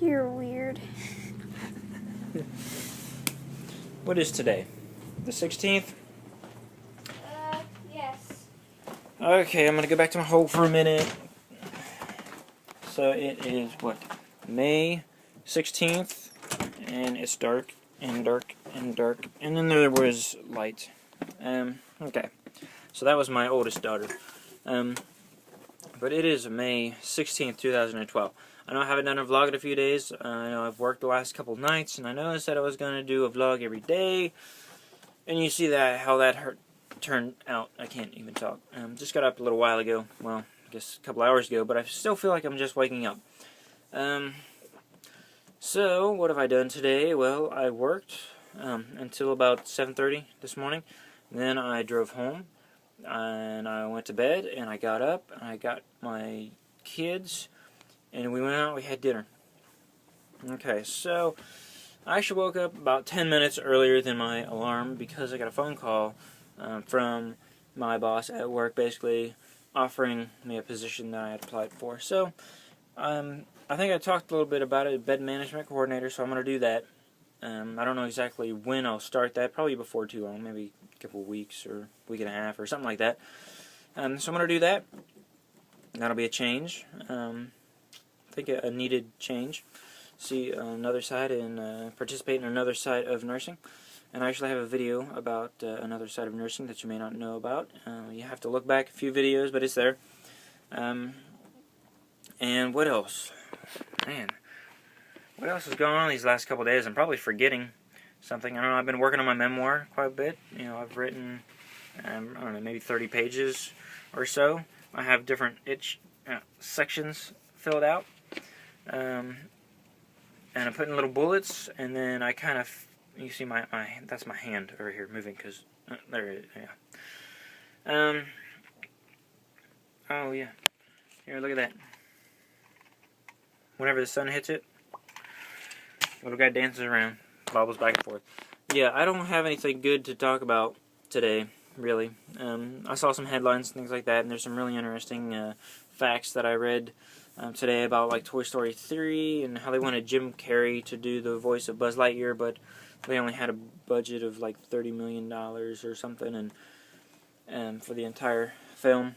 You're weird. What is today? The 16th? Yes. Okay, I'm gonna go back to my hole for a minute. So it is, what, May 16th, and it's dark, and dark, and dark, and then there was light. Okay, so that was my oldest daughter. But it is May 16th, 2012. I know I haven't done a vlog in a few days. I know I've worked the last couple nights, and I know I said I was going to do a vlog every day. And you see that how that turned out. I can't even talk. Just got up a little while ago. Well, I guess a couple hours ago, but I still feel like I'm just waking up. So, what have I done today? Well, I worked until about 7:30 this morning. Then I drove home, and I went to bed, and I got up, and I got my kids, and we went out and we had dinner. Okay, so I actually woke up about 10 minutes earlier than my alarm because I got a phone call from my boss at work, basically offering me a position that I had applied for. So, I think I talked a little bit about it, bed management coordinator, so I'm going to do that. I don't know exactly when I'll start that, probably before too long, maybe a couple of weeks or week and a half or something like that. So I'm going to do that. That'll be a change. I think a needed change. See another side and participate in another side of nursing. And I actually have a video about another side of nursing that you may not know about. You have to look back a few videos, but it's there. And what else? Man, what else has gone on these last couple days? I'm probably forgetting something. I don't know, I've been working on my memoir quite a bit. You know, I've written, I don't know, maybe 30 pages or so. I have different sections filled out. And I'm putting little bullets, and then I kind of, you see my that's my hand over here moving, because, there it is, yeah. Oh yeah, here, look at that. Whenever the sun hits it, little guy dances around, bobbles back and forth. Yeah, I don't have anything good to talk about today, really. I saw some headlines and things like that, and there's some really interesting facts that I read today about, like, Toy Story 3 and how they wanted Jim Carrey to do the voice of Buzz Lightyear, but they only had a budget of like $30 million or something, and for the entire film.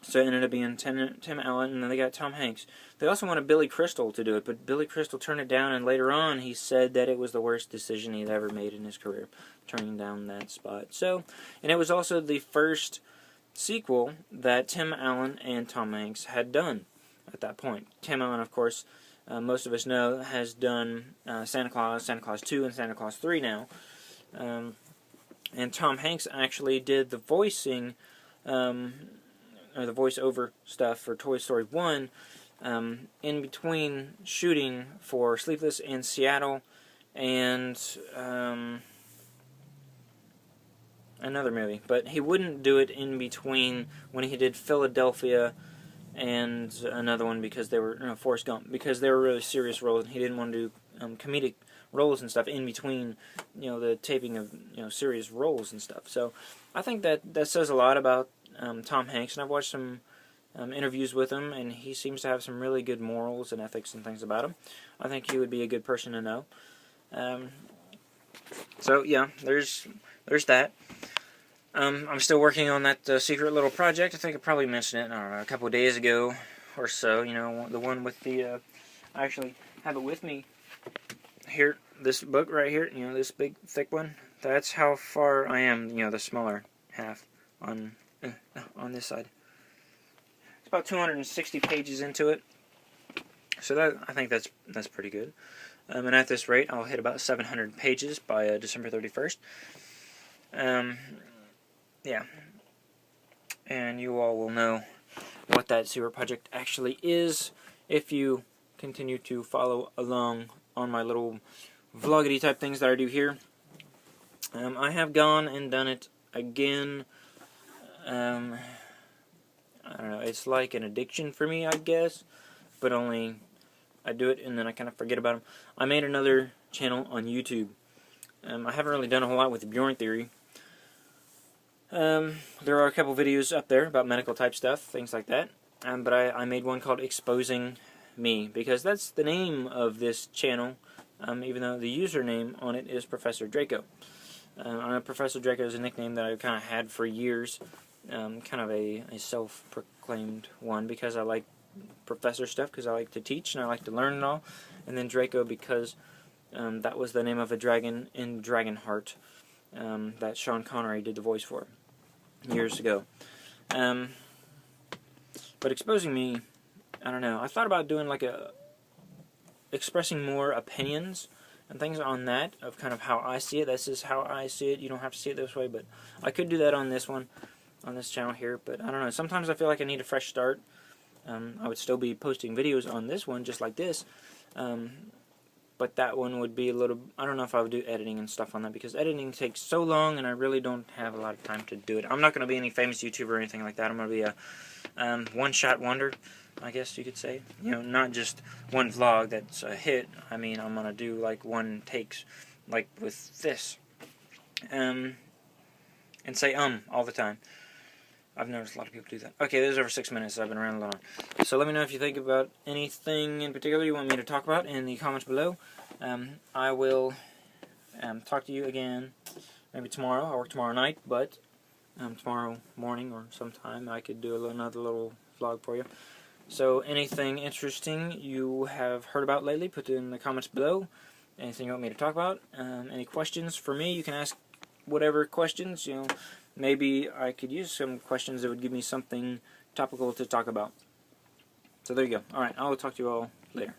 So it ended up being Tim Allen, and then they got Tom Hanks. They also wanted Billy Crystal to do it, but Billy Crystal turned it down, and later on he said that it was the worst decision he'd ever made in his career, turning down that spot. So, and it was also the first sequel that Tim Allen and Tom Hanks had done at that point. Tim Allen, of course, most of us know, has done Santa Claus 2, and Santa Claus 3 now. And Tom Hanks actually did the voicing, or the voiceover stuff for Toy Story 1 in between shooting for Sleepless in Seattle and another movie. But he wouldn't do it in between when he did Philadelphia and another one, because they were, Forrest Gump, because they were really serious roles, and he didn't want to do comedic roles and stuff in between, the taping of, serious roles and stuff. So I think that says a lot about Tom Hanks, and I've watched some interviews with him, and he seems to have some really good morals and ethics and things about him. I think he would be a good person to know. So yeah, there's that. I'm still working on that secret little project. I think I probably mentioned it, I don't know, a couple of days ago or so. The one with the, I actually have it with me here, this book right here, this big, thick one. That's how far I am, the smaller half on this side. It's about 260 pages into it. So I think that's pretty good. And at this rate, I'll hit about 700 pages by December 31st. Yeah, and you all will know what that secret project actually is if you continue to follow along on my little vloggity type things that I do here. I have gone and done it again. I don't know, it's like an addiction for me, I guess, but only I do it and then I kind of forget about them. I made another channel on YouTube. I haven't really done a whole lot with the Bjorn Theory. There are a couple videos up there about medical type stuff, things like that. But I made one called Exposing me, because that's the name of this channel, even though the username on it is Professor Draco. I know Professor Draco is a nickname that I've kind of had for years, kind of a self-proclaimed one, because I like professor stuff, because I like to teach and I like to learn and all, and then Draco because that was the name of a dragon in Dragonheart that Sean Connery did the voice for years ago. But exposing me, I don't know. I thought about doing like expressing more opinions and things on that, of kind of how I see it. This is how I see it. You don't have to see it this way, but I could do that on this one, on this channel here. But I don't know. Sometimes I feel like I need a fresh start. I would still be posting videos on this one, just like this. But that one would be a little, I don't know if I would do editing and stuff on that, because editing takes so long and I really don't have a lot of time to do it. I'm not going to be any famous YouTuber or anything like that. I'm going to be a one-shot wonder, I guess you could say. You know, not just one vlog that's a hit. I mean, I'm going to do like one takes, like with this. And say all the time. I've noticed a lot of people do that. Okay, this is over 6 minutes. I've been around a long. So let me know if you think about anything in particular you want me to talk about in the comments below. I will talk to you again maybe tomorrow. I work tomorrow night, but tomorrow morning or sometime I could do another little vlog for you. So anything interesting you have heard about lately, put it in the comments below. Anything you want me to talk about. Any questions for me, you can ask whatever questions, you know. Maybe I could use some questions that would give me something topical to talk about. So there you go. Alright, I will talk to you all later.